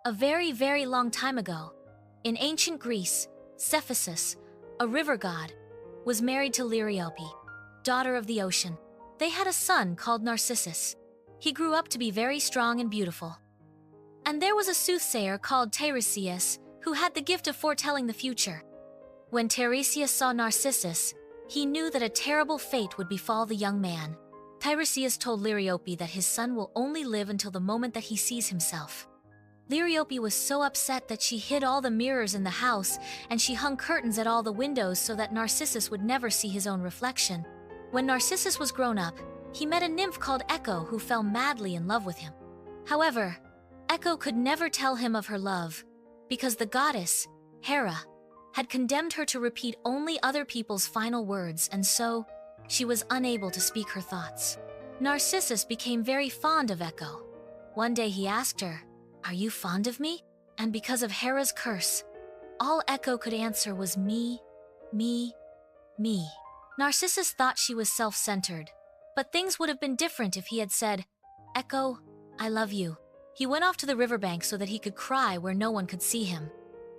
A very, very long time ago, in ancient Greece, Cephasus, a river god, was married to Liriope, daughter of the ocean. They had a son called Narcissus. He grew up to be very strong and beautiful. And there was a soothsayer called Tiresias who had the gift of foretelling the future. When Tiresias saw Narcissus, he knew that a terrible fate would befall the young man. Tiresias told Liriope that his son will only live until the moment that he sees himself. Liriope was so upset that she hid all the mirrors in the house and she hung curtains at all the windows so that Narcissus would never see his own reflection. When Narcissus was grown up, he met a nymph called Echo who fell madly in love with him. However, Echo could never tell him of her love because the goddess, Hera, had condemned her to repeat only other people's final words, and so she was unable to speak her thoughts. Narcissus became very fond of Echo. One day he asked her, "Are you fond of me?" And because of Hera's curse, all Echo could answer was me, me, me. Narcissus thought she was self-centered, but things would have been different if he had said, "Echo, I love you." He went off to the riverbank so that he could cry where no one could see him,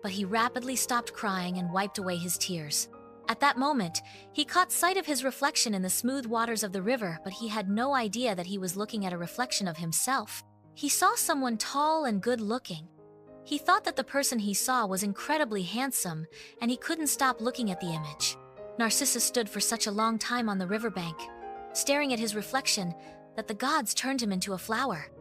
but he rapidly stopped crying and wiped away his tears. At that moment, he caught sight of his reflection in the smooth waters of the river, but he had no idea that he was looking at a reflection of himself. He saw someone tall and good-looking. He thought that the person he saw was incredibly handsome, and he couldn't stop looking at the image. Narcissus stood for such a long time on the riverbank, staring at his reflection, that the gods turned him into a flower.